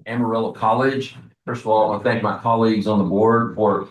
Amarillo College. First of all, I want to thank my colleagues on the board for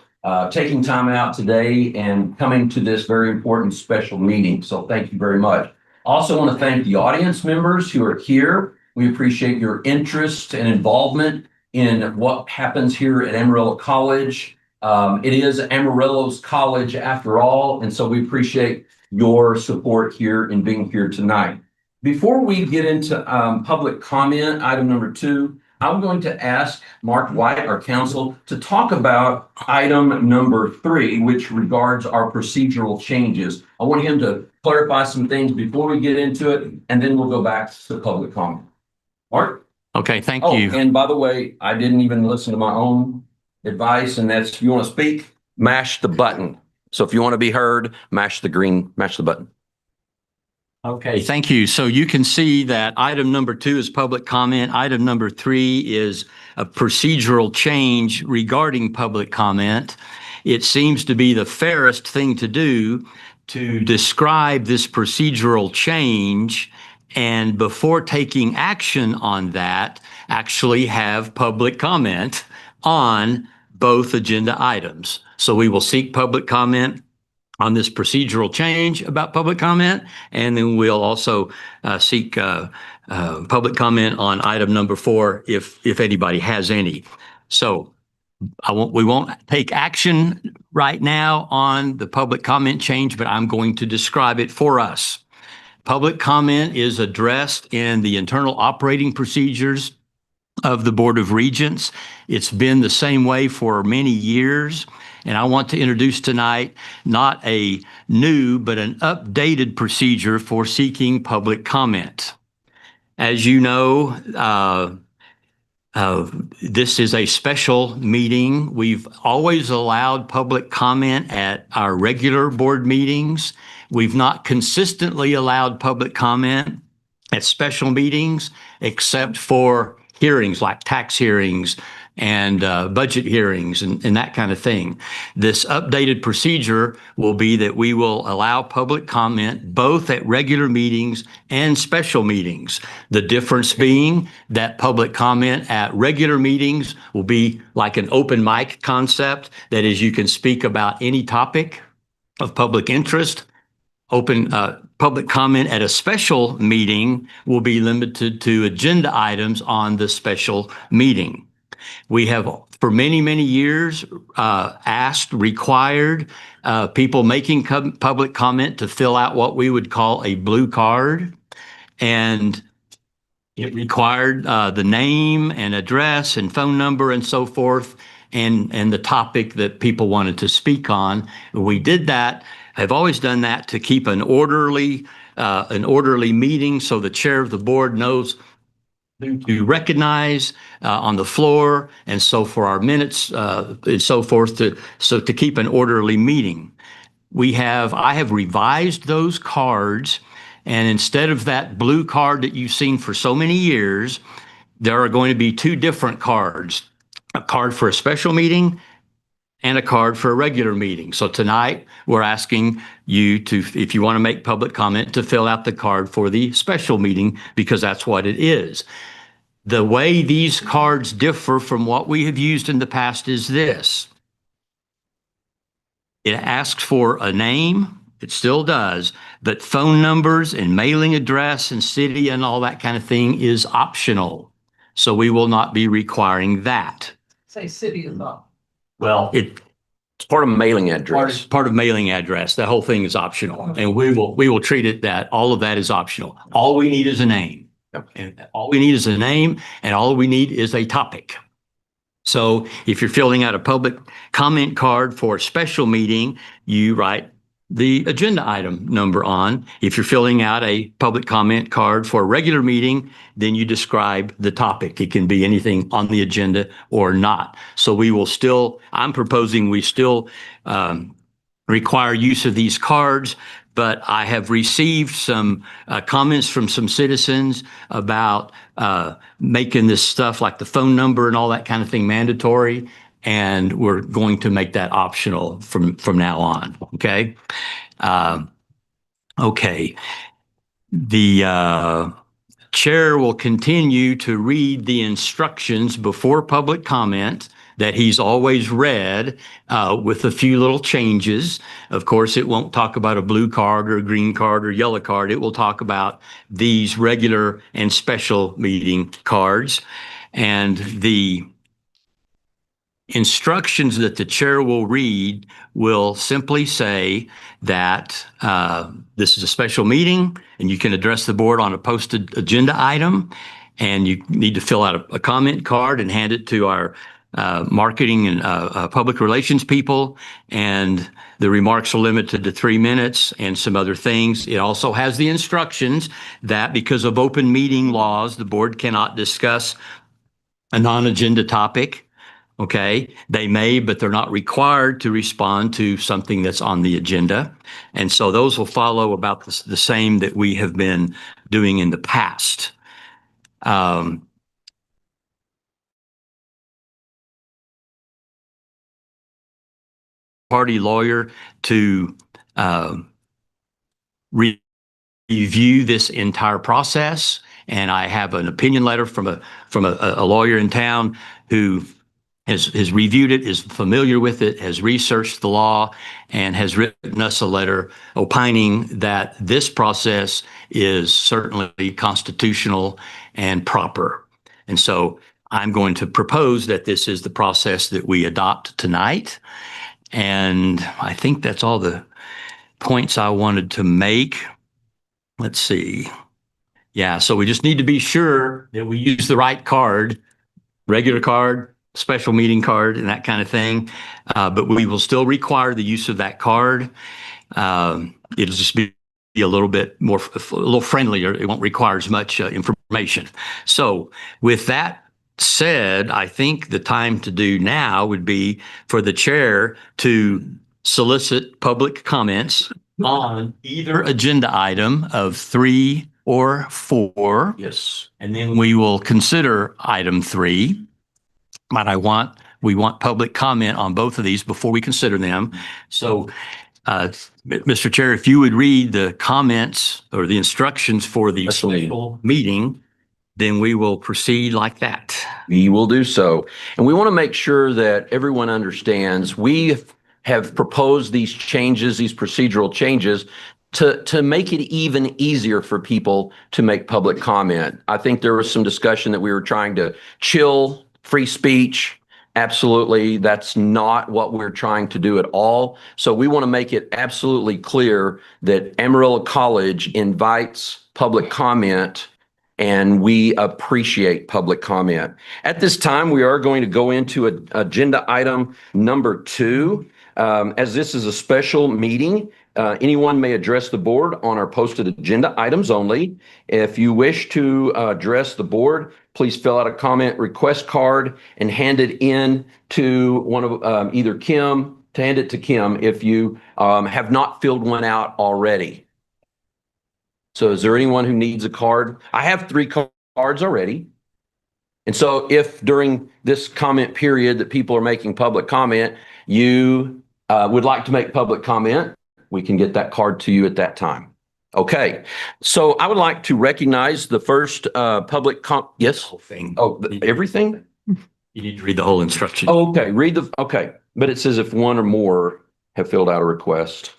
taking time out today and coming to this very important special meeting. So thank you very much. Also want to thank the audience members who are here. We appreciate your interest and involvement in what happens here at Amarillo College. It is Amarillo's college after all, and so we appreciate your support here in being here tonight. Before we get into public comment, item number 2, I'm going to ask Mark White, our counsel, to talk about item number 3, which regards our procedural changes. I want him to clarify some things before we get into it, and then we'll go back to public comment. Mark? Okay, thank Oh, you. and by the way, I didn't even listen to my own advice, and that's if you want to speak, mash the button. So if you want to be heard, mash the button. Okay, thank you. So you can see that item number 2 is public comment. Item number 3 is a procedural change regarding public comment. It seems to be the fairest thing to do to describe this procedural change, and before taking action on that, actually have public comment on both agenda items. So we will seek public comment on this procedural change about public comment, and then we'll also seek public comment on item number 4 if anybody has any. So we won't take action right now on the public comment change, but I'm going to describe it for us. Public comment is addressed in the internal operating procedures of the Board of Regents. It's been the same way for many years. And I want to introduce tonight not a new, but an updated procedure for seeking public comment. As you know, this is a special meeting. We've always allowed public comment at our regular board meetings. We've not consistently allowed public comment at special meetings, except for hearings like tax hearings and budget hearings and that kind of thing. This updated procedure will be that we will allow public comment both at regular meetings and special meetings. The difference being that public comment at regular meetings will be like an open mic concept. That is, you can speak about any topic of public interest. Public comment at a special meeting will be limited to agenda items on the special meeting. We have, for many, many years, required people making public comment to fill out what we would call a blue card. And it required the name and address and phone number and so forth, and the topic that people wanted to speak on. We did that. I've always done that to keep an orderly meeting, so the chair of the board knows who to recognize on the floor, and so for our minutes and so forth, to keep an orderly meeting. I have revised those cards, and instead of that blue card that you've seen for so many years, there are going to be 2 different cards, a card for a special meeting and a card for a regular meeting. So tonight, we're asking you to, if you want to make public comment, to fill out the card for the special meeting, because that's what it is. The way these cards differ from what we have used in the past is this. It asks for a name, it still does, but phone numbers and mailing address and city and all that kind of thing is optional. So we will not be requiring that. Say city is not. Well, It's part of mailing address. part of mailing address. The whole thing is optional, and we will treat it that all of that is optional. All we need is a name. Yep. And all we need is a name, and all we need is a topic. So if you're filling out a public comment card for a special meeting, you write the agenda item number on. If you're filling out a public comment card for a regular meeting, then you describe the topic. It can be anything on the agenda or not. So I'm proposing we still require use of these cards, but I have received some comments from some citizens about making this stuff like the phone number and all that kind of thing mandatory. And we're going to make that optional from now on. Okay. Okay. Chair will continue to read the instructions before public comment that he's always read, with a few little changes. Of course, it won't talk about a blue card or a green card or yellow card. It will talk about these regular and special meeting cards. And the instructions that the chair will read will simply say that this is a special meeting and you can address the board on a posted agenda item, and you need to fill out a comment card and hand it to our marketing and public relations people, and the remarks are limited to 3 minutes and some other things. It also has the instructions that because of open meeting laws, the board cannot discuss a non-agenda topic. Okay, they may, but they're not required to respond to something that's on the agenda. And so those will follow about the same that we have been doing in the past. Party lawyer to review this entire process. And I have an opinion letter from a lawyer in town who has reviewed it, is familiar with it, has researched the law, and has written us a letter opining that this process is certainly constitutional and proper. And so I'm going to propose that this is the process that we adopt tonight. And I think that's all the points I wanted to make. Let's see. Yeah, so we just need to be sure that we use the right card, regular card, special meeting card, and that kind of thing. But we will still require the use of that card. It'll just be a little bit more, a little friendlier. It won't require as much information. So with that said, I think the time to do now would be for the chair to solicit public comments on either agenda item of 3 or 4. Yes. And then we will consider item 3. But we want public comment on both of these before we consider them. So, Mr. Chair, if you would read the comments or the instructions for the special meeting, then we will proceed like that. We will do so. And we want to make sure that everyone understands we have proposed these changes, these procedural changes, to make it even easier for people to make public comment. I think there was some discussion that we were trying to chill free speech. Absolutely. That's not what we're trying to do at all. So we want to make it absolutely clear that Amarillo College invites public comment, and we appreciate public comment. At this time, we are going to go into agenda item number 2. As this is a special meeting, anyone may address the board on our posted agenda items only. If you wish to address the board, please fill out a comment request card and hand it in to one of either Kim, to hand it to Kim if you have not filled one out already. So is there anyone who needs a card? I have 3 cards already. And so if during this comment period that people are making public comment, you would like to make public comment, we can get that card to you at that time. Okay, so I would like to recognize the first public yes. Whole thing. Oh, everything? You need to read the whole instruction. Oh, okay, okay. But it says if 1 or more have filled out a request.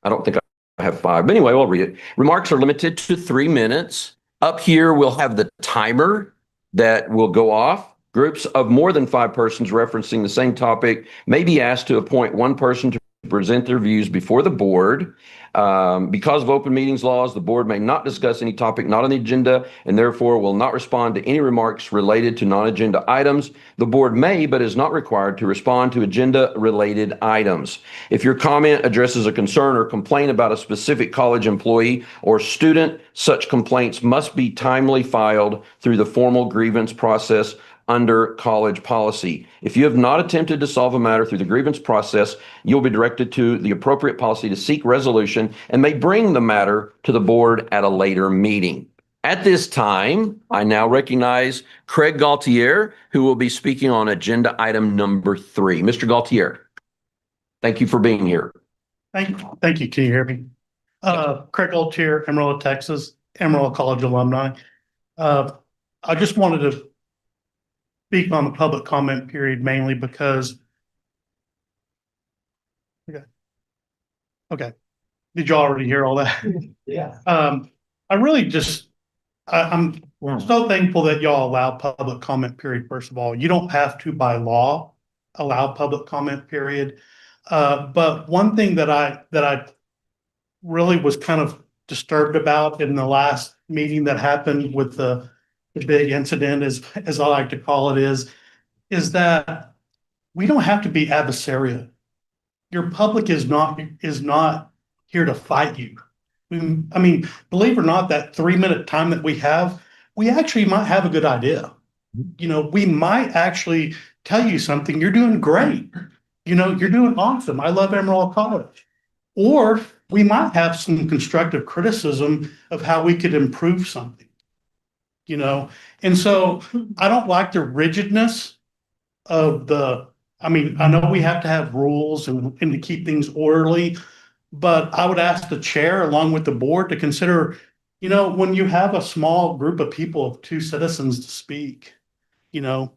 I don't think I have 5, but anyway, I'll read it. Remarks are limited to 3 minutes. Up here, we'll have the timer that will go off. Groups of more than 5 persons referencing the same topic may be asked to appoint 1 person to present their views before the board. Because of open meetings laws, the board may not discuss any topic not on the agenda and therefore will not respond to any remarks related to non-agenda items. The board may, but is not required to respond to agenda-related items. If your comment addresses a concern or complaint about a specific college employee or student, such complaints must be timely filed through the formal grievance process under college policy. If you have not attempted to solve a matter through the grievance process, you'll be directed to the appropriate policy to seek resolution and may bring the matter to the board at a later meeting. At this time, I now recognize Craig Gaultier, who will be speaking on agenda item number 3. Mr. Gaultier, thank you for being here. Thank you. Can you hear me? Craig Gaultier, Amarillo, Texas, Amarillo College alumni. I just wanted to speak on the public comment period mainly because. Okay. Did you already hear all that? Yeah. I really just, I'm so thankful that y'all allow public comment period. First of all, you don't have to by law allow public comment period. But one thing that I really was kind of disturbed about in the last meeting that happened with the big incident, as I like to call it, is that we don't have to be adversarial. Your public is not here to fight you. I mean, believe it or not, that 3-minute time that we have, we actually might have a good idea. You know, we might actually tell you something. You're doing great. You know, you're doing awesome. I love Amarillo College. Or we might have some constructive criticism of how we could improve something. You know, and so I don't like the rigidness of I mean, I know we have to have rules and to keep things orderly, but I would ask the chair along with the board to consider, you know, when you have a small group of people, of 2 citizens to speak, you know,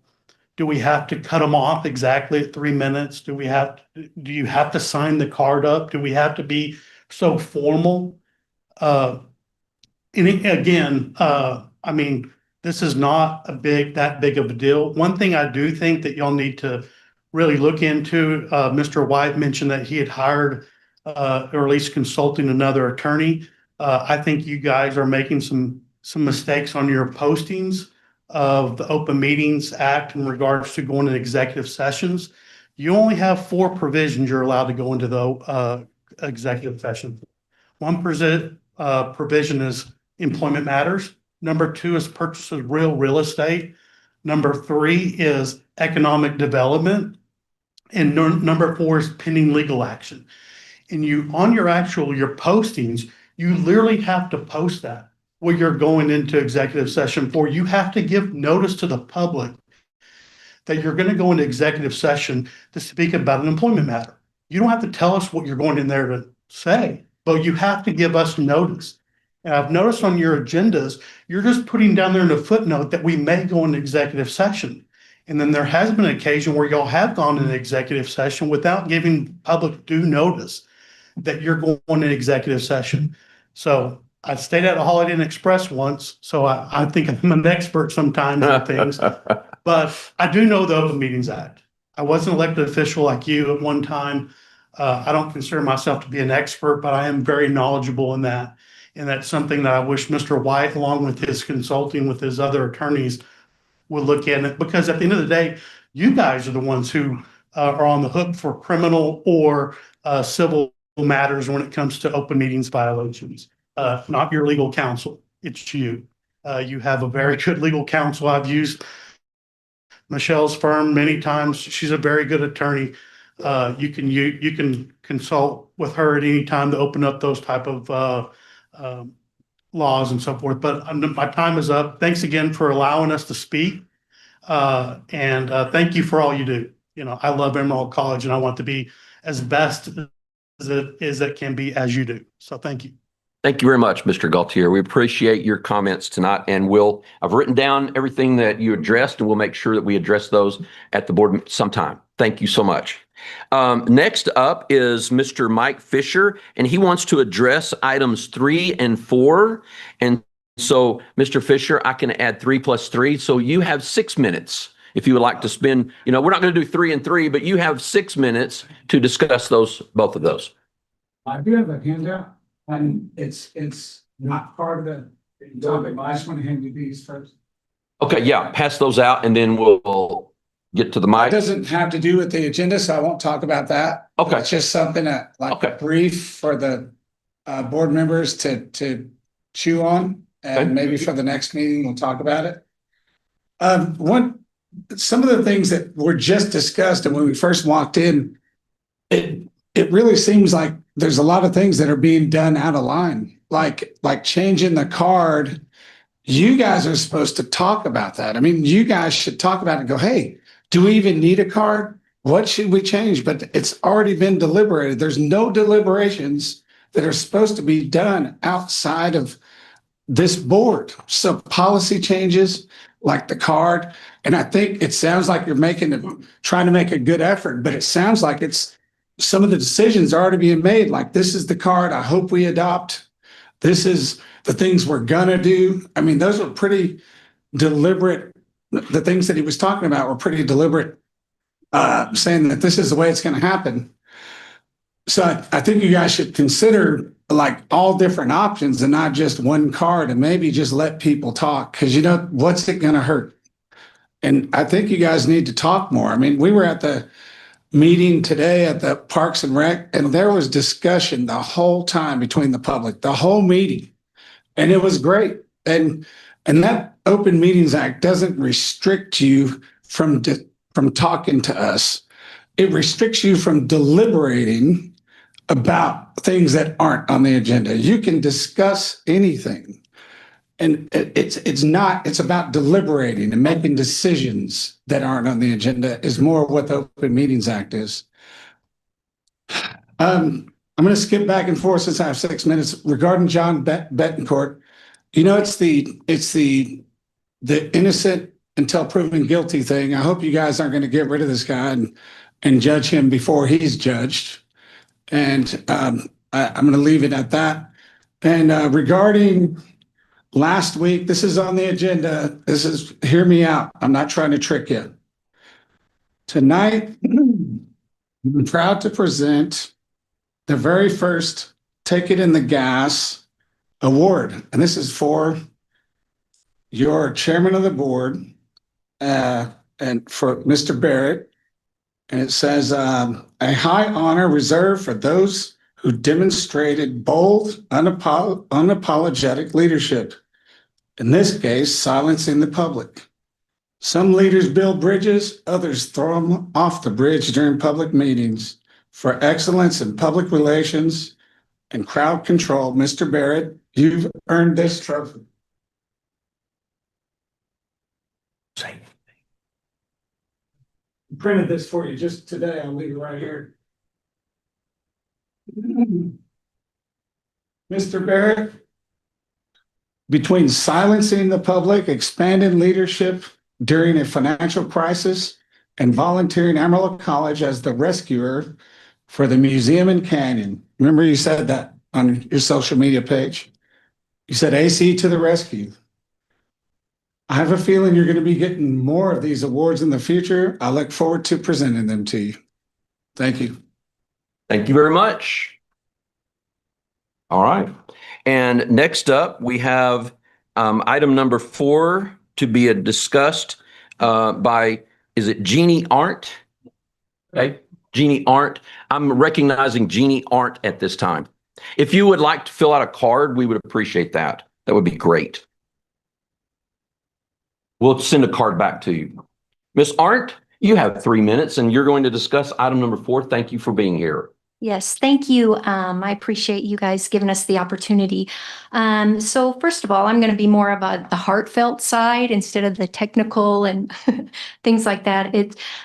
do we have to cut them off exactly at 3 minutes? Do you have to sign the card up? Do we have to be so formal? And again, I mean, this is not that big of a deal. One thing I do think that y'all need to really look into, Mr. White mentioned that he had hired, or at least consulting another attorney. I think you guys are making some mistakes on your postings of the Open Meetings Act in regards to going to executive sessions. You only have 4 provisions you're allowed to go into the executive session. One provision is employment matters. Number 2 is purchase of real estate. Number 3 is economic development. And number 4 is pending legal action. And you, on your postings, you literally have to post that what you're going into executive session for. You have to give notice to the public that you're going to go into executive session to speak about an employment matter. You don't have to tell us what you're going in there to say, but you have to give us notice. And I've noticed on your agendas, you're just putting down there in a footnote that we may go into executive session. And then there has been an occasion where y'all have gone into executive session without giving public due notice that you're going into executive session. So I stayed at a Holiday Inn Express once, so I think I'm an expert sometimes on things. But I do know the Open Meetings Act. I was an elected official like you at one time. I don't consider myself to be an expert, but I am very knowledgeable in that. And that's something that I wish Mr. White, along with his consulting with his other attorneys, would look at it. Because at the end of the day, you guys are the ones who are on the hook for criminal or civil matters when it comes to open meetings violations. Not your legal counsel. It's you. You have a very good legal counsel. I've used Michelle's firm many times. She's a very good attorney. You can consult with her at any time to open up those type of laws and so forth. But my time is up. Thanks again for allowing us to speak. And thank you for all you do. You know, I love Amarillo College and I want to be as best as it can be as you do. So thank you. Thank you very much, Mr. Gaultier. We appreciate your comments tonight, and I've written down everything that you addressed, and we'll make sure that we address those at the board sometime. Thank you so much. Next up is Mr. Mike Fisher, and he wants to address items 3 and 4. And so, Mr. Fisher, I can add 3 plus 3. So you have 6 minutes if you would like to spend, you know, we're not going to do 3 and 3, but you have 6 minutes to discuss both of those. I do have a handout, and it's not part of the topic, but I just want to hand you these first. Okay, yeah, pass those out, and then we'll get to the It mic. doesn't have to do with the agenda, so I won't talk about that. Okay. It's just something that, like, Okay. brief for the board members to chew on, and Okay. maybe for the next meeting, we'll talk about it. Some of the things that were just discussed, and when we first walked in, it really seems like there's a lot of things that are being done out of line, like changing the card. You guys are supposed to talk about that. I mean, you guys should talk about it and go, hey, do we even need a card? What should we change? But it's already been deliberated. There's no deliberations that are supposed to be done outside of this board. So policy changes like the card. And I think it sounds like you're trying to make a good effort, but it sounds like some of the decisions are already being made. Like, this is the card I hope we adopt. This is the things we're gonna do. I mean, those were pretty deliberate. The things that he was talking about were pretty deliberate, saying that this is the way it's going to happen. So I think you guys should consider like all different options and not just one card, and maybe just let people talk, because what's it going to hurt? And I think you guys need to talk more. I mean, we were at the meeting today at the Parks and Rec, and there was discussion the whole time between the public, the whole meeting, and it was great. And that Open Meetings Act doesn't restrict you from talking to us. It restricts you from deliberating about things that aren't on the agenda. You can discuss anything. And it's about deliberating and making decisions that aren't on the agenda is more what the Open Meetings Act is. I'm going to skip back and forth since I have 6 minutes regarding John Betancourt. It's the innocent until proven guilty thing. I hope you guys aren't going to get rid of this guy and judge him before he's judged. And I'm going to leave it at that. And regarding last week, this is on the agenda. Hear me out. I'm not trying to trick you. Tonight, I'm proud to present the very first Take It in the Gas award. And this is for your chairman of the board, and for Mr. Barrett. And it says, a high honor reserved for those who demonstrated bold, unapologetic leadership. In this case, silencing the public. Some leaders build bridges, others throw them off the bridge during public meetings. For excellence in public relations and crowd control, Mr. Barrett, you've earned this trophy. I printed this for you just today. I'll leave it right here. Mr. Barrett, between silencing the public, expanding leadership during a financial crisis, and volunteering Amarillo College as the rescuer for the museum in Canyon. Remember you said that on your social media page? You said AC to the rescue. I have a feeling you're going to be getting more of these awards in the future. I look forward to presenting them to you. Thank you. Thank you very much. All right. And next up, we have item number 4 to be discussed by, is it Jeannie Arndt? Okay, Jeannie Arndt. I'm recognizing Jeannie Arndt at this time. If you would like to fill out a card, we would appreciate that. That would be great. We'll send a card back to you. Miss Arndt, you have 3 minutes and you're going to discuss item number 4. Thank you for being here. Yes, thank you. I appreciate you guys giving us the opportunity. So first of all, I'm going to be more of the heartfelt side instead of the technical and things like that.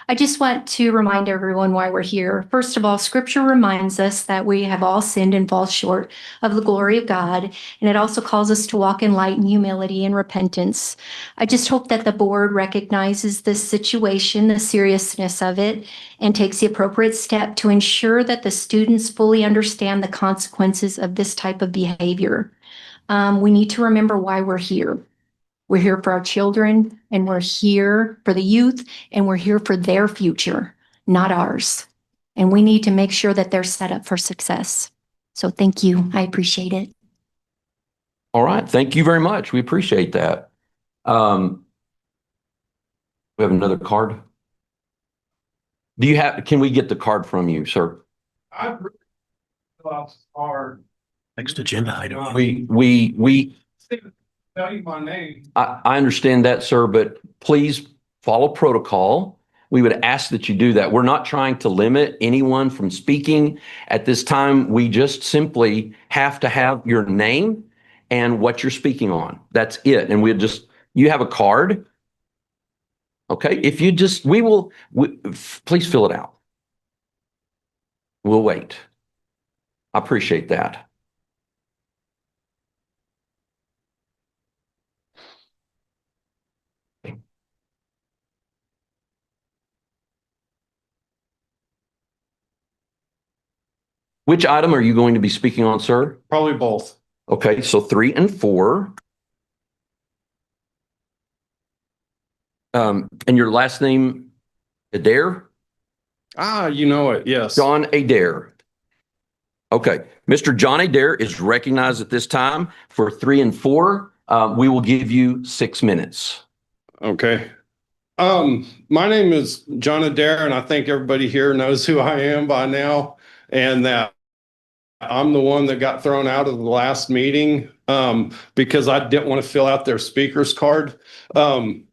I just want to remind everyone why we're here. First of all, Scripture reminds us that we have all sinned and fall short of the glory of God, and it also calls us to walk in light and humility and repentance. I just hope that the board recognizes this situation, the seriousness of it, and takes the appropriate step to ensure that the students fully understand the consequences of this type of behavior. We need to remember why we're here. We're here for our children, and we're here for the youth, and we're here for their future, not ours. And we need to make sure that they're set up for success. So thank you. I appreciate it. All right. Thank you very much. We appreciate that. We have another card. Can we get the card from you, sir? I card. Next agenda item. We Tell you my name. I understand that, sir, but please follow protocol. We would ask that you do that. We're not trying to limit anyone from speaking at this time. We just simply have to have your name and what you're speaking on. That's it. And you have a card. Okay. If you please fill it out. We'll wait. I appreciate that. Which item are you going to be speaking on, sir? Probably both. Okay, so 3 and 4. And your last name, Adair? Ah, you know it. Yes. John Adair. Okay, Mr. John Adair is recognized at this time for 3 and 4. We will give you 6 minutes. Okay. My name is John Adair, and I think everybody here knows who I am by now, and that I'm the one that got thrown out of the last meeting because I didn't want to fill out their speaker's card. Time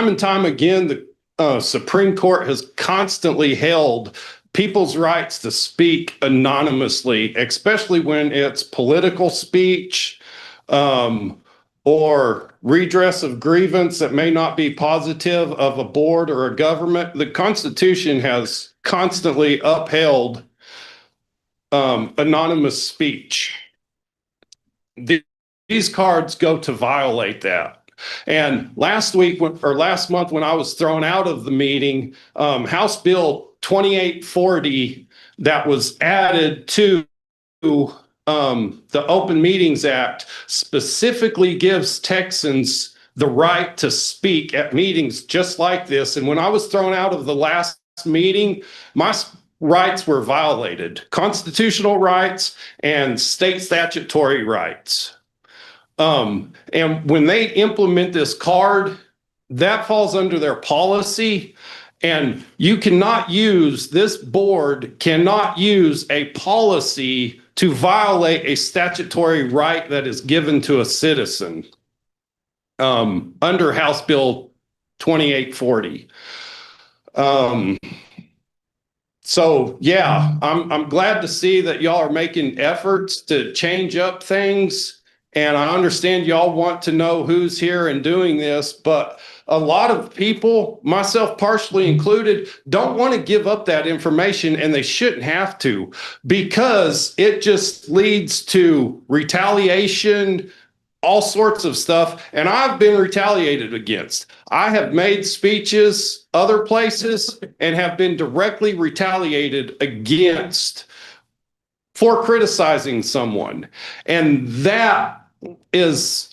and time again, the Supreme Court has constantly held people's rights to speak anonymously, especially when it's political speech or redress of grievance that may not be positive of a board or a government. The Constitution has constantly upheld anonymous speech. These cards go to violate that. And last month, when I was thrown out of the meeting, House Bill 2840 that was added to the Open Meetings Act specifically gives Texans the right to speak at meetings just like this. And when I was thrown out of the last meeting, my rights were violated, constitutional rights and state statutory rights. And when they implement this card, that falls under their policy. And you cannot use, this board cannot use a policy to violate a statutory right that is given to a citizen under House Bill 2840. So yeah, I'm glad to see that y'all are making efforts to change up things. And I understand y'all want to know who's here and doing this, but a lot of people, myself partially included, don't want to give up that information, and they shouldn't have to, because it just leads to retaliation, all sorts of stuff. And I've been retaliated against. I have made speeches other places and have been directly retaliated against for criticizing someone. And that is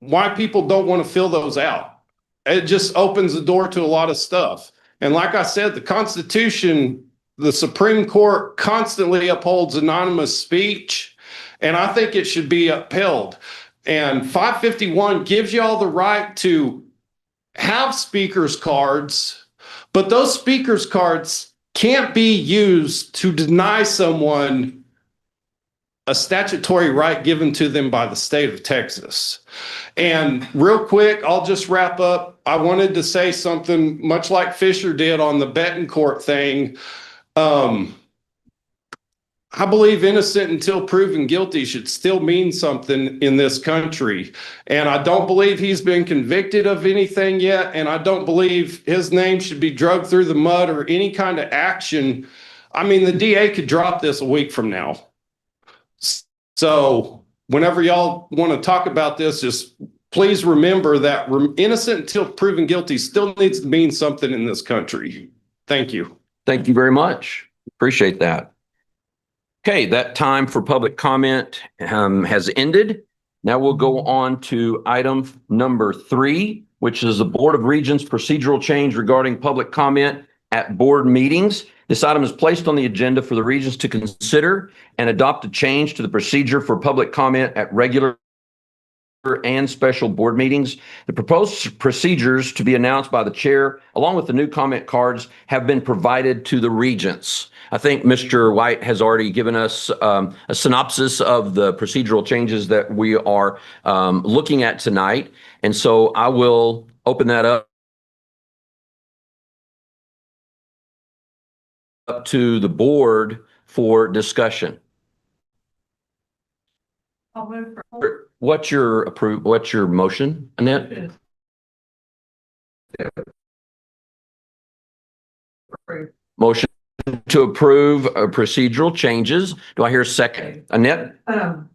why people don't want to fill those out. It just opens the door to a lot of stuff. And like I said, the Constitution, the Supreme Court constantly upholds anonymous speech, and I think it should be upheld. And 551 gives you all the right to have speakers cards, but those speakers cards can't be used to deny someone a statutory right given to them by the state of Texas. And real quick, I'll just wrap up. I wanted to say something much like Fisher did on the Betancourt thing. I believe innocent until proven guilty should still mean something in this country. And I don't believe he's been convicted of anything yet. And I don't believe his name should be dragged through the mud or any kind of action. I mean, the DA could drop this a week from now. So whenever y'all want to talk about this, just please remember that innocent until proven guilty still needs to mean something in this country. Thank you. Thank you very much. Appreciate that. Okay, that time for public comment has ended. Now we'll go on to item number 3, which is the Board of Regents procedural change regarding public comment at board meetings. This item is placed on the agenda for the Regents to consider and adopt a change to the procedure for public comment at regular and special board meetings. The proposed procedures to be announced by the chair, along with the new comment cards, have been provided to the Regents. I think Mr. White has already given us a synopsis of the procedural changes that we are looking at tonight. And so I will open that up to the board for discussion. What's your motion, Annette? Motion to approve procedural changes. Do I hear a second? Annette? And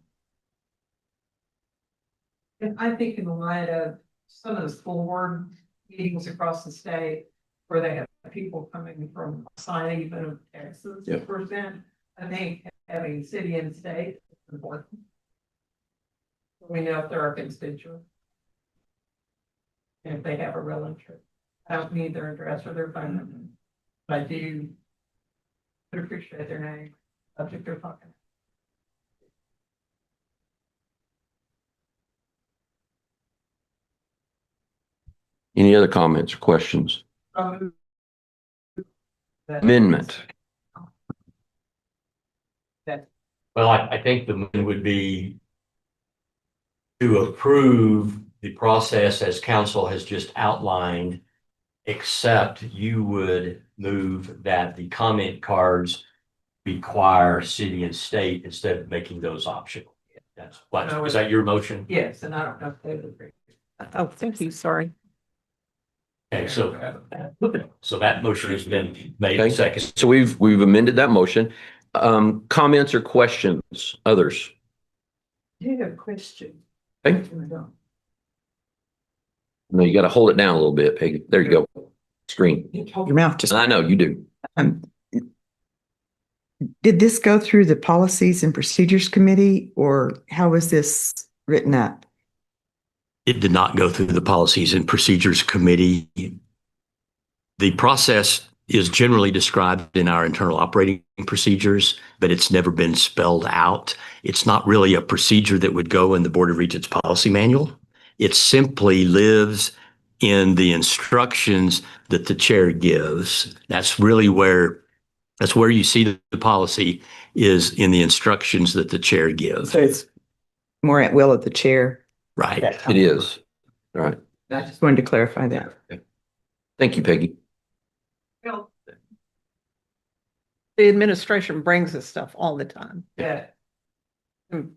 I think in the light of some of the school board meetings across the state where they have people coming from outside even of Texas Yeah. percent. I think having city and state is important. We know if they're our constituents. And if they have a real interest. I don't need their address or their phone number. But I do appreciate their name, subject they're talking. Any other comments or questions? Amendment. Well, I think the move would be to approve the process as council has just outlined, except you would move that the comment cards require city and state instead of making those optional. That's what, is that your motion? Yes, and I don't know if they would agree. Oh, thank you, sorry. Okay, so that motion has been made Okay. second. So we've amended that motion. Comments or questions? Others? I have a question. Okay. No, you got to hold it down a little bit, Peggy. There you go. Screen. Your mouth just. I know you do. Um, did this go through the Policies and Procedures Committee, or how was this written up? It did not go through the Policies and Procedures Committee. The process is generally described in our internal operating procedures, but it's never been spelled out. It's not really a procedure that would go in the Board of Regents policy manual. It simply lives in the instructions that the chair gives. That's where you see the policy is in the instructions that the chair gives. So it's more at will of the chair. Right. It is. All right. I just wanted to clarify that. Thank you, Peggy. Well, the administration brings us stuff all the time that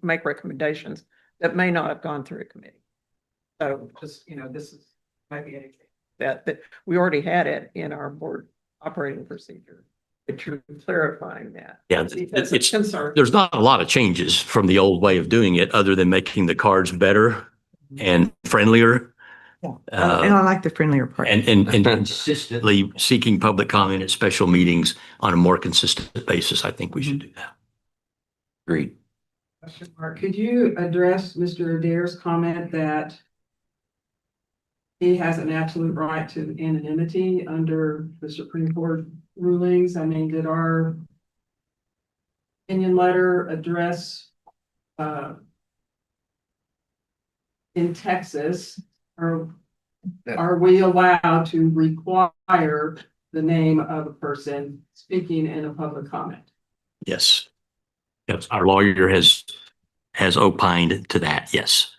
make recommendations that may not have gone through a committee. So just, this is maybe a that we already had it in our board operating procedure. But you're clarifying that. Yeah, Because it's concerned. there's not a lot of changes from the old way of doing it, other than making the cards better and friendlier. Yeah. And I like the friendlier part. And consistently seeking public comment at special meetings on a more consistent basis. I think we should do that. Agreed. Question mark. Could you address Mr. Adair's comment that he has an absolute right to anonymity under the Supreme Court rulings? I mean, did our opinion letter address in Texas, or are we allowed to require the name of a person speaking in a public comment? Yes. Yes, our lawyer has opined to that. Yes.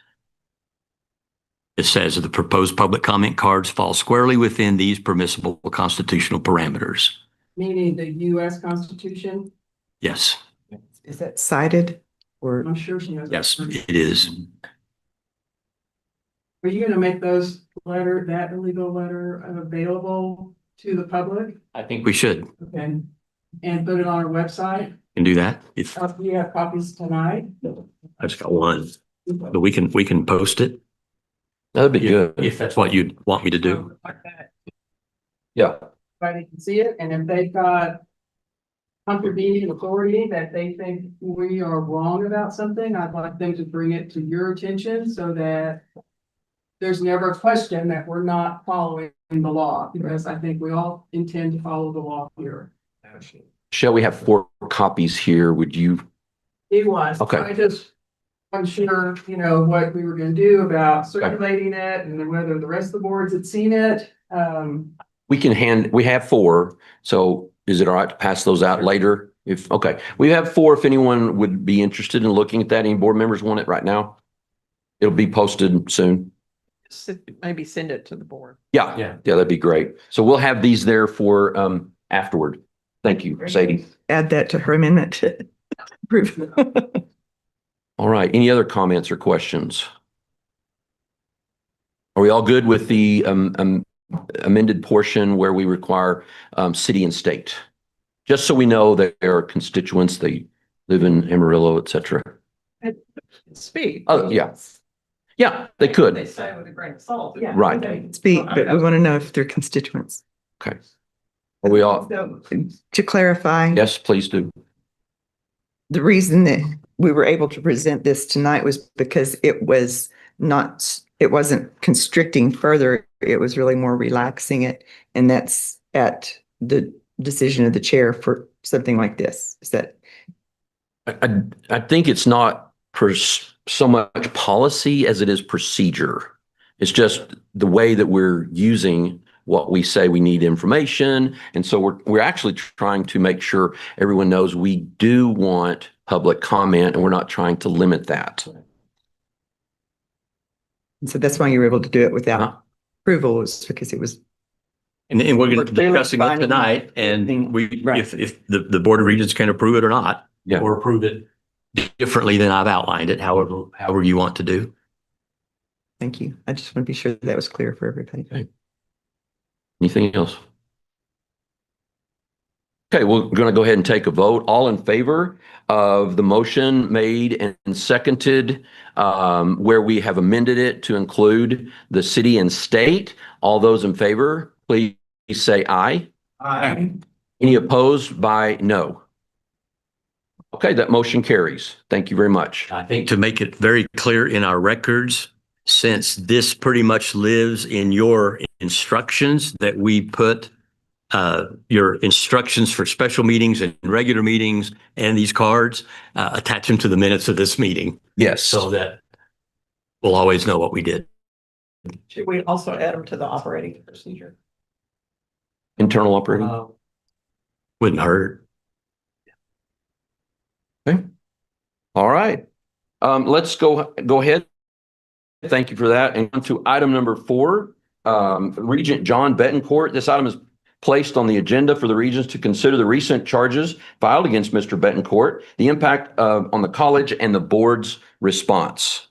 It says the proposed public comment cards fall squarely within these permissible constitutional parameters. Meaning the US Constitution? Yes. Is that cited or? I'm sure she knows. Yes, it is. Are you gonna make that illegal letter available to the public? I think we should. Okay. And put it on our website? Can do that. If Do you have copies tonight? I just got one, but we can post it. That'd be good. If that's what you'd want me to do. Like that. Yeah. Everybody can see it, and if they've got contravening authority that they think we are wrong about something, I'd like them to bring it to your attention so that there's never a question that we're not following the law, because I think we all intend to follow the law here. Shall we have 4 copies here? Would you? It was. Okay. I'm sure, what we were gonna do about circulating it and then whether the rest of the boards had seen it. We have 4. So is it all right to pass those out later? Okay, we have 4. If anyone would be interested in looking at that, any board members want it right now? It'll be posted soon. Maybe send it to the board. Yeah, that'd be great. So we'll have these there for afterward. Thank you, Sadie. Add that to her amendment to approve. All right, any other comments or questions? Are we all good with the amended portion where we require city and state? Just so we know that there are constituents, they live in Amarillo, et cetera. Speak. Oh, yeah. Yeah, they They could. say with a grain of salt. Yeah. Right. Speak, but we want to know if they're constituents. Okay. Are we all? So, to clarify. Yes, please do. The reason that we were able to present this tonight was because it wasn't constricting further. It was really more relaxing it. And that's at the decision of the chair for something like this. Is that? I think it's not so much policy as it is procedure. It's just the way that we're using what we say we need information. And so we're actually trying to make sure everyone knows we do want public comment and we're not trying to limit that. So that's why you were able to do it without approval, is because it was. And we're going to be We're discussing it finding- tonight, and we, Right. if the Board of Regents can approve it or not, Yeah. or approve it differently than I've outlined it, however you want to do. Thank you. I just want to be sure that was clear for everybody. Okay. Anything else? Okay, we're going to go ahead and take a vote. All in favor of the motion made and seconded, where we have amended it to include the city and state. All those in favor, please say aye. Aye. Any opposed by no? Okay, that motion carries. Thank you very much. I think to make it very clear in our records, since this pretty much lives in your instructions, that we put your instructions for special meetings and regular meetings and these cards, attach them to the minutes of this meeting Yes. so that we'll always know what we did. Should we also add them to the operating procedure? Internal operating. Wouldn't hurt. All right. Let's go ahead. Thank you for that. And on to item number 4, Regent John Betancourt. This item is placed on the agenda for the Regents to consider the recent charges filed against Mr. Betancourt, the impact on the college and the board's response.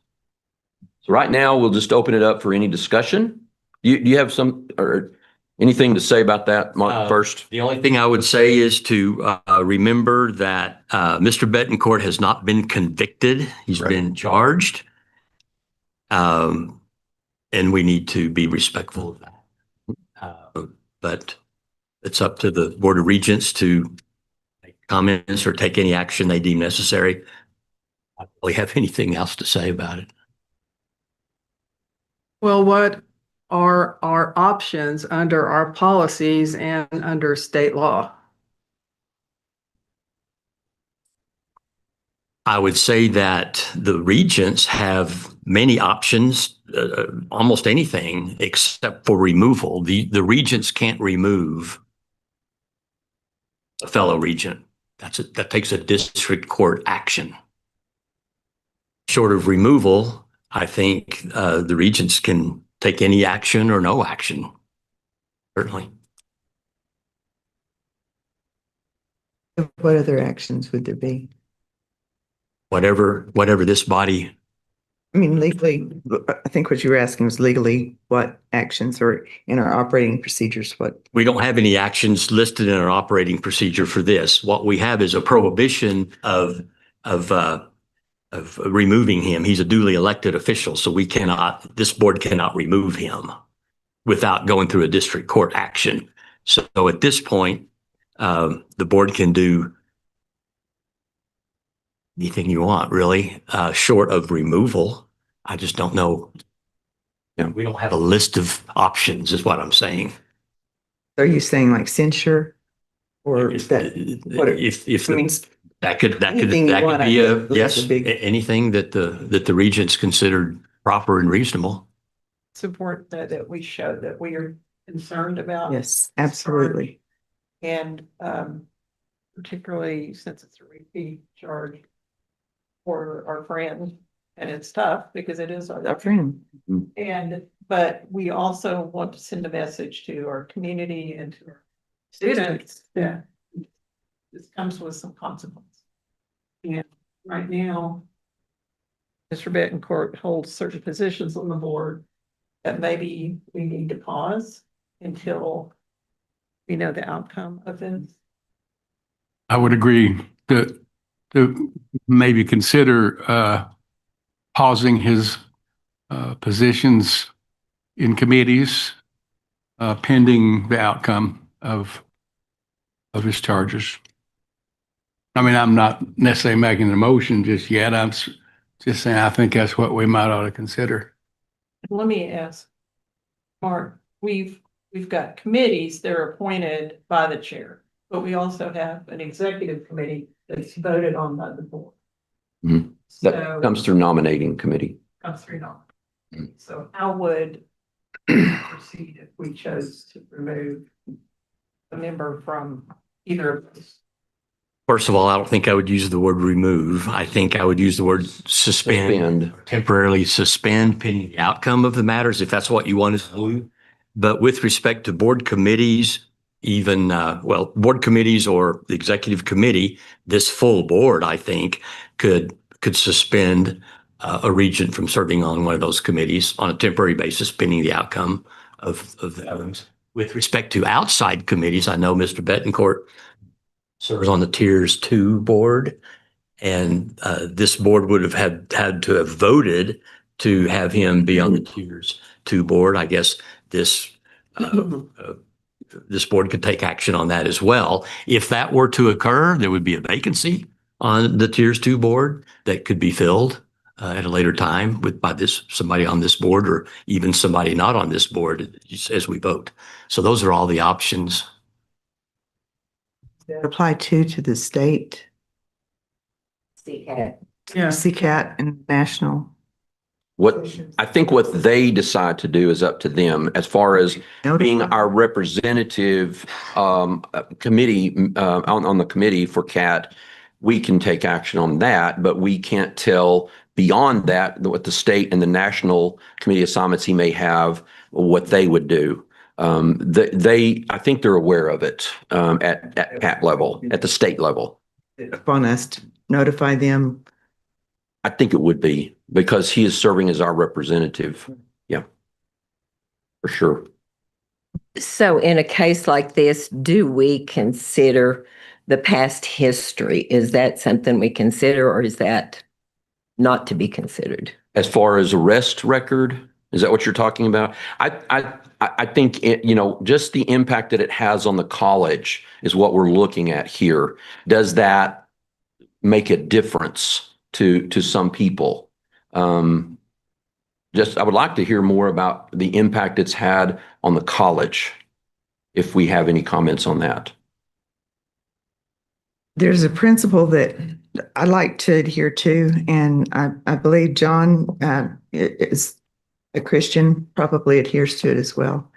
So right now, we'll just open it up for any discussion. Do you have some or anything to say about that, Mark, first? The only thing I would say is to remember that Mr. Betancourt has not been convicted. He's been charged. And we need to be respectful of that. But it's up to the Board of Regents to make comments or take any action they deem necessary. I don't really have anything else to say about it. Well, what are our options under our policies and under state law? I would say that the Regents have many options, almost anything except for removal. The Regents can't remove a fellow Regent. That takes a district court action. Short of removal, I think the Regents can take any action or no action. Certainly. What other actions would there be? Whatever this body, I mean, legally, I think what you were asking was legally what actions or in our operating procedures, what? we don't have any actions listed in our operating procedure for this. What we have is a prohibition of removing him. He's a duly elected official, so this board cannot remove him without going through a district court action. So at this point, the board can do anything you want, really, short of removal. I just don't know. You know, we don't have a list of options, is what I'm saying. Are you saying like censure? Or If that? if I mean, that could anything you want, I be guess, yes, is a big- anything that the Regents considered proper and reasonable. It's important that we show that we are concerned about. Yes, absolutely. And particularly since it's a repeat charge for our friend, and it's tough because it is Our friend. but we also want to send a message to our community and to our students that this comes with some consequence. And right now, Mr. Betancourt holds certain positions on the board that maybe we need to pause until we know the outcome of this. I would agree to maybe consider pausing his positions in committees pending the outcome of of his charges. I mean, I'm not necessarily making a motion just yet. Just saying, I think that's what we might ought to consider. Let me ask, Mark, we've got committees that are appointed by the chair, but we also have an executive committee that's voted on by the board. Mhm. That So comes through nominating committee. comes through now. So how would we proceed if we chose to remove a member from either of those? First of all, I don't think I would use the word remove. I think I would use the word suspend, temporarily suspend pending the outcome of the matters, if that's what you want to do. But with respect to board committees, even, board committees or the executive committee, this full board, I think, could suspend a regent from serving on one of those committees on a temporary basis pending the outcome of the others. With respect to outside committees, I know Mr. Betancourt serves on the Tiers 2 board, and this board would have had to have voted to have him be on the Tiers 2 board. I guess this board could take action on that as well. If that were to occur, there would be a vacancy on the Tiers 2 board that could be filled at a later time by somebody on this board, or even somebody not on this board as we vote. So those are all the options. Apply to the state, Yeah. CCAT and national. I think what they decide to do is up to them. As far as being our representative committee on the committee for CAT, we can take action on that, but we can't tell beyond that what the state and the national committee assignments he may have, what they would do. I think they're aware of it at CAT level, at the state level. Upon us to notify them. I think it would be, because he is serving as our representative. Yeah, for sure. So in a case like this, do we consider the past history? Is that something we consider, or is that not to be considered? As far as arrest record, is that what you're talking about? I think, just the impact that it has on the college is what we're looking at here. Does that make a difference to some people? I would like to hear more about the impact it's had on the college, if we have any comments on that. There's a principle that I like to adhere to, and I believe John is a Christian, probably adheres to it as well.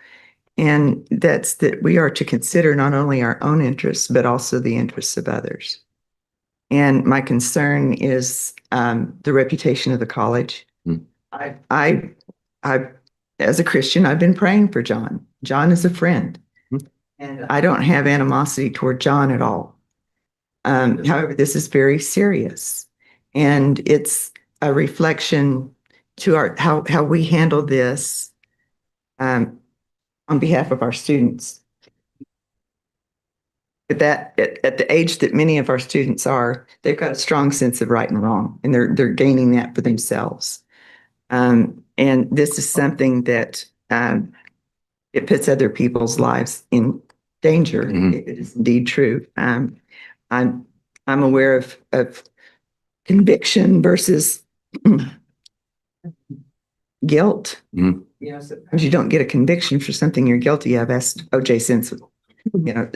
And that's that we are to consider not only our own interests, but also the interests of others. And my concern is the reputation of the college. I, as a Christian, I've been praying for John. John is a friend, and I don't have animosity toward John at all. However, this is very serious, and it's a reflection to how we handle this on behalf of our students. At the age that many of our students are, they've got a strong sense of right and wrong, and they're gaining that for themselves. And this is something that it puts other people's lives in danger. Mm-hmm. It is indeed true. I'm aware of conviction versus guilt. Mm-hmm. You know, sometimes you don't get a conviction for something you're guilty of. Asked O.J. Simpson. You know,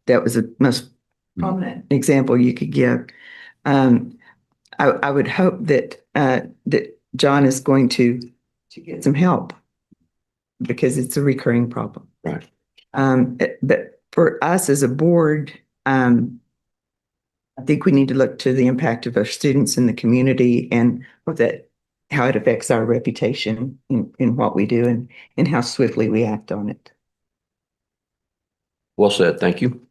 that was the most prominent example you could give. I would hope that that John is going to get some help, because it's a recurring problem. Right. But for us as a board, I think we need to look to the impact of our students in the community, and how it affects our reputation in what we do, and how swiftly we act on it. Well said. Thank you.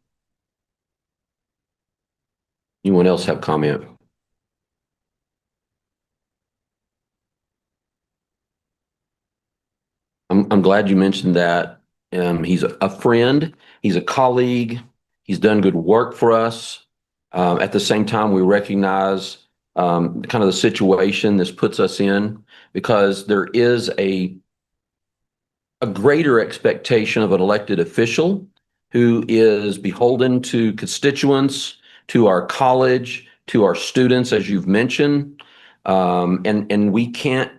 Anyone else have comment? I'm glad you mentioned that. He's a friend. He's a colleague. He's done good work for us. At the same time, we recognize kind of the situation this puts us in, because there is a greater expectation of an elected official who is beholden to constituents, to our college, to our students, as you've mentioned. And we can't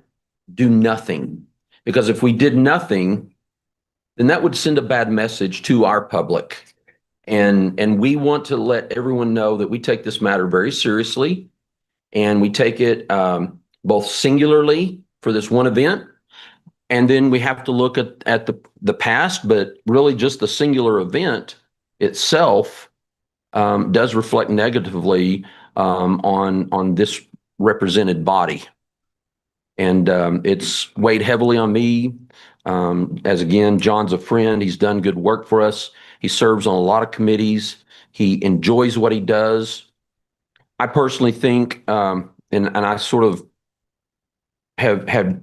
do nothing, because if we did nothing, then that would send a bad message to our public. And we want to let everyone know that we take this matter very seriously, and we take it both singularly for this one event, and then we have to look at the past, but really just the singular event itself does reflect negatively on this represented body. And it's weighed heavily on me. As again, John's a friend. He's done good work for us. He serves on a lot of committees. He enjoys what he does. I personally think, and I sort of have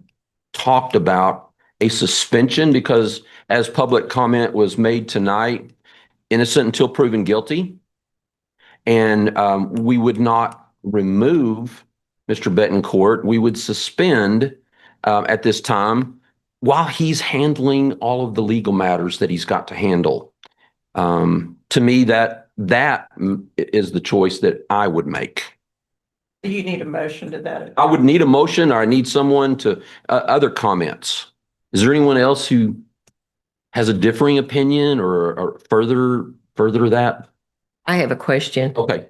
talked about a suspension, because as public comment was made tonight, innocent until proven guilty. And we would not remove Mr. Betancourt. We would suspend at this time while he's handling all of the legal matters that he's got to handle. To me, that is the choice that I would make. You need a motion to that. I would need a motion, or I need someone to, other comments. Is there anyone else who has a differing opinion or further that? I have a question. Okay.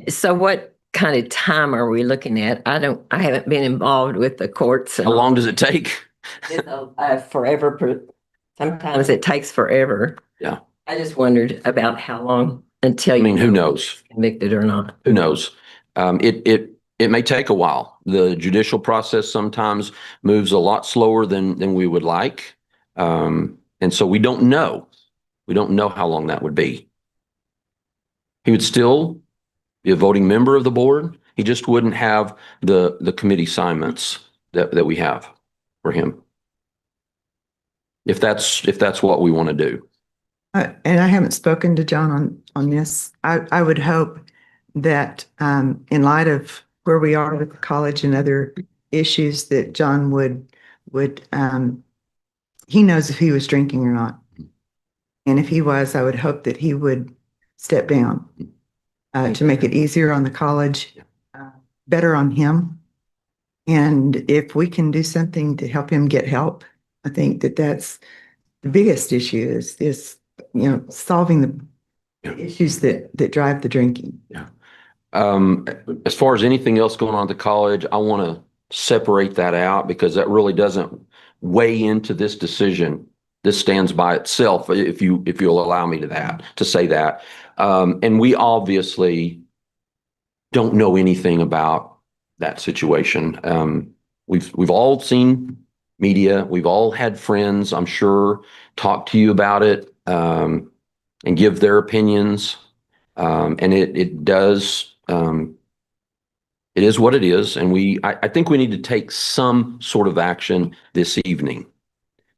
So what kind of time are we looking at? I haven't been involved with the courts. How long does it take? Forever. Sometimes it takes forever. Yeah. I just wondered about how long until I mean, who knows? Convicted or not. Who knows? It may take a while. The judicial process sometimes moves a lot slower than we would like. And so we don't know. We don't know how long that would be. He would still be a voting member of the board. He just wouldn't have the committee assignments that we have for him. If that's what we want to do. And I haven't spoken to John on this. I would hope that in light of where we are with the college and other issues, that John would he knows if he was drinking or not. And if he was, I would hope that he would step down to make it easier on the college, better on him. And if we can do something to help him get help, I think that's the biggest issue is solving the issues that drive the drinking. Yeah. As far as anything else going on at the college, I want to separate that out, because that really doesn't weigh into this decision. This stands by itself, if you'll allow me to say that. And we obviously don't know anything about that situation. We've all seen media. We've all had friends, I'm sure, talk to you about it and give their opinions. And it does. It is what it is, and I think we need to take some sort of action this evening.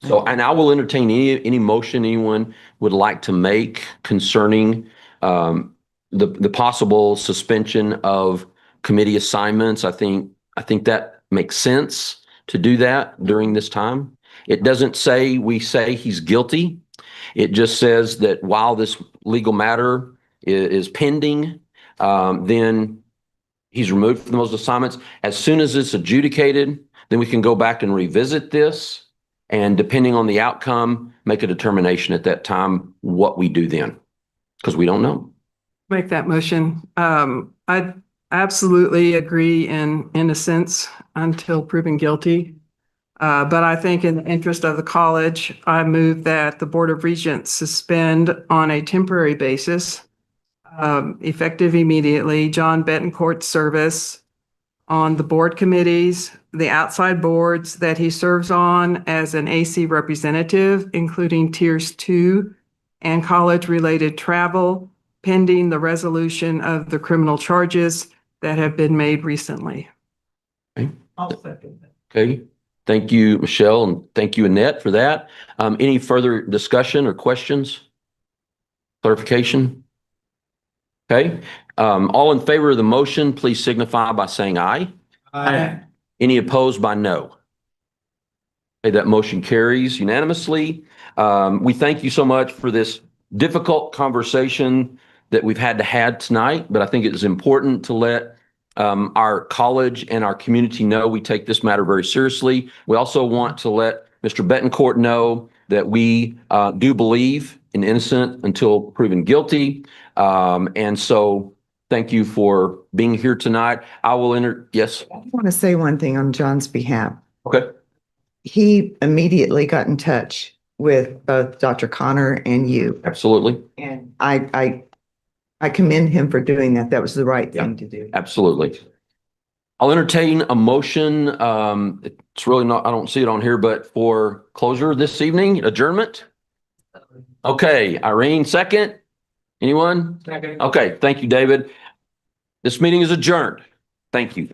So, and I will entertain any motion anyone would like to make concerning the possible suspension of committee assignments. I think that makes sense to do that during this time. It doesn't say we say he's guilty. It just says that while this legal matter is pending, then he's removed from those assignments. As soon as it's adjudicated, then we can go back and revisit this. And depending on the outcome, make a determination at that time what we do then, because we don't know. Make that motion. I absolutely agree in innocence until proven guilty. But I think in the interest of the college, I move that the Board of Regents suspend on a temporary basis, effective immediately, John Betancourt's service on the board committees, the outside boards that he serves on as an AC representative, including tiers 2 and college-related travel, pending the resolution of the criminal charges that have been made recently. Okay. I'll second that. Okay. Thank you, Michelle, and thank you, Annette, for that. Any further discussion or questions? Clarification? Okay. All in favor of the motion, please signify by saying aye. Aye. Any opposed by no? Okay, that motion carries unanimously. We thank you so much for this difficult conversation that we've had to have tonight, but I think it is important to let our college and our community know we take this matter very seriously. We also want to let Mr. Betancourt know that we do believe in innocent until proven guilty. And so thank you for being here tonight. I will yes. I want to say one thing on John's behalf. Okay. He immediately got in touch with both Dr. Connor and you. Absolutely. And I commend him for doing that. That was the right thing to do. Absolutely. I'll entertain a motion. It's really not, I don't see it on here, but for closure this evening, adjournment. Okay, Irene, second. Anyone? Second. Okay, thank you, David. This meeting is adjourned. Thank you.